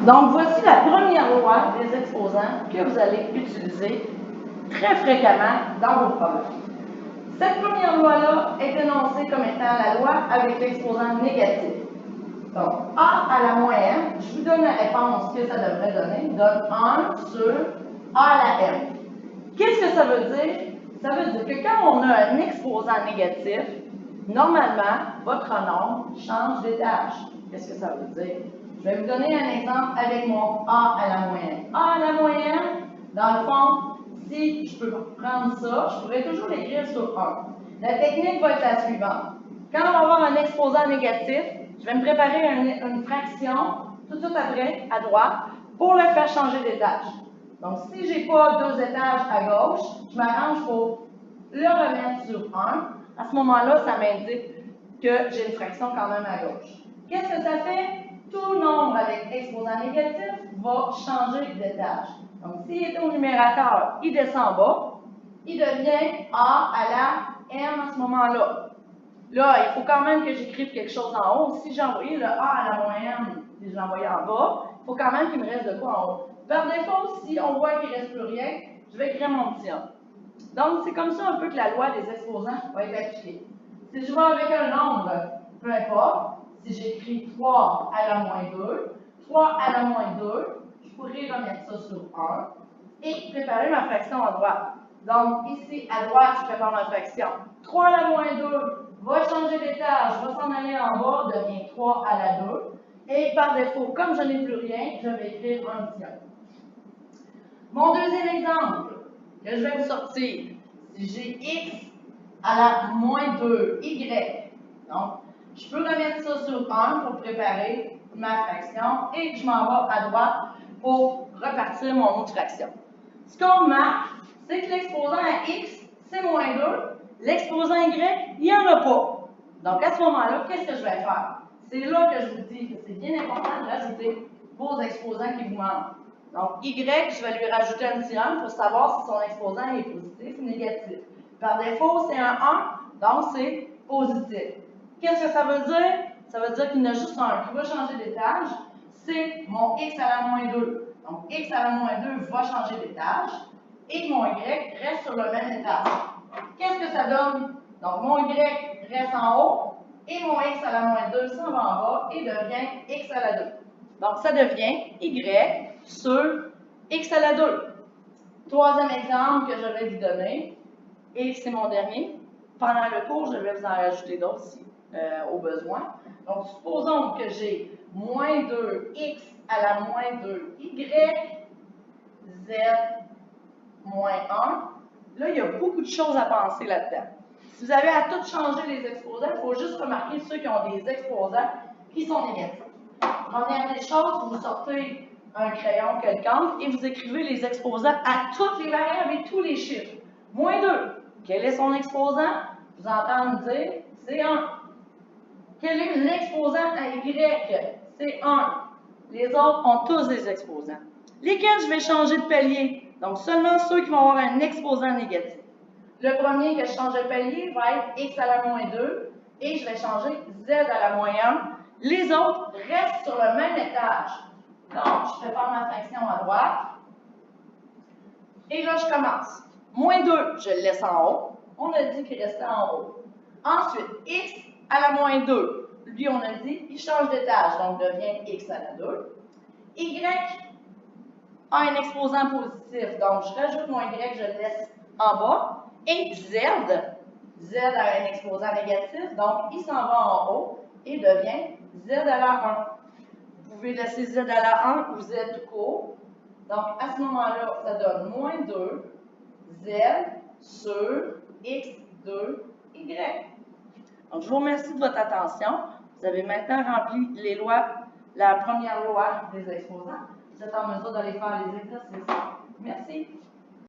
Donc, voici la première loi des exposants que vous allez utiliser très fréquemment dans vos problèmes. Cette première loi-là est énoncée comme étant la loi avec l'exposant négatif. Donc, A à la moins M, je vous donne la réponse que ça devrait donner, donne 1 sur A à la M. Qu'est-ce que ça veut dire? Ça veut dire que quand on a un exposant négatif, normalement, votre nombre change d'étage. Qu'est-ce que ça veut dire? Je vais vous donner un exemple avec mon A à la moyenne. A à la moyenne, dans le fond, si je peux prendre ça, je pourrais toujours l'écrire sur 1. La technique va être la suivante. Quand on va avoir un exposant négatif, je vais me préparer une fraction tout de suite après, à droite, pour le faire changer d'étage. Donc, si je n'ai pas 2 étages à gauche, je m'arrange pour le remettre sur 1. À ce moment-là, ça m'indique que j'ai une fraction quand même à gauche. Qu'est-ce que ça fait? Tout nombre avec exposant négatif va changer d'étage. Donc, s'il est au numérateur, il descend en bas, il devient A à la M à ce moment-là. Là, il faut quand même que j'écrive quelque chose en haut. Si j'ai envoyé le A à la moyenne et je l'ai envoyé en bas, il faut quand même qu'il me reste de quoi en haut. Par défaut, si on voit qu'il ne reste plus rien, je vais écrire mon petit A. Donc, c'est comme ça un peu que la loi des exposants va être appliquée. Si je vais avec un nombre, peu importe, si j'écris 3 à la moins 2, 3 à la moins 2, je pourrais remettre ça sur 1 et préparer ma fraction à droite. Donc, ici, à droite, je prépare ma fraction. 3 à la moins 2 va changer d'étage, va s'en aller en bas, devient 3 à la 2. Et par défaut, comme je n'ai plus rien, je vais écrire un petit 1. Mon deuxième exemple que je vais vous sortir, si j'ai x à la moins 2, y, donc je peux remettre ça sur 1 pour préparer ma fraction et je m'en vais à droite pour repartir mon autre fraction. Ce qu'on remarque, c'est que l'exposant à x, c'est moins 2, l'exposant y, il n'y en a pas. Donc à ce moment-là, qu'est-ce que je vais faire? C'est là que je vous dis que c'est bien important de rajouter vos exposants qui vous manquent. Donc, Y, je vais lui rajouter un petit 1 pour savoir si son exposant est positif ou négatif. Par défaut, c'est un 1, donc c'est positif. Qu'est-ce que ça veut dire? Ça veut dire qu'il y en a juste un qui va changer d'étage. C'est mon X à la moins 2. Donc, X à la moins 2 va changer d'étage et mon Y reste sur le même étage. Qu'est-ce que ça donne? Donc, mon Y reste en haut et mon X à la moins 2 s'en va en bas et devient X à la 2. Donc, ça devient Y sur X à la 2. Troisième exemple que je vais vous donner, et c'est mon dernier. Pendant le cours, je vais vous en rajouter d'autres si au besoin. Donc, supposons que j'ai moins 2x à la moins 2y, z moins 1. Là, il y a beaucoup de choses à penser là-dedans. Si vous avez à tout changer les exposants, il faut juste remarquer ceux qui ont des exposants qui sont négatifs. Première des choses, vous sortez un crayon quelconque et vous écrivez les exposants à toutes les variables et tous les chiffres. Moins 2. Quel est son exposant? Vous entendez dire, c'est 1. Quel est l'exposant à Y? C'est 1. Les autres ont tous des exposants. Lesquels je vais changer de palier? Donc, seulement ceux qui vont avoir un exposant négatif. Le premier que je change de palier va être X à la moins 2 et je vais changer Z à la moins 1. Les autres restent sur le même étage. Donc, je prépare ma fraction à droite. Et là, je commence. Moins 2, je le laisse en haut. On a dit qu'il restait en haut. Ensuite, X à la moins 2. Lui, on a dit, il change d'étage, donc devient X à la 2. Y a un exposant positif, donc je rajoute mon Y, je le laisse en bas. Et Z a un exposant négatif, donc il s'en va en haut et devient Z à la 1. Vous pouvez laisser Z à la 1 ou Z tout court. Donc, à ce moment-là, ça donne moins 2 Z sur X2 Y. Donc, je vous remercie de votre attention. Vous avez maintenant rempli les lois, la première loi des exposants. Vous êtes en mesure d'aller faire les exercices. Merci.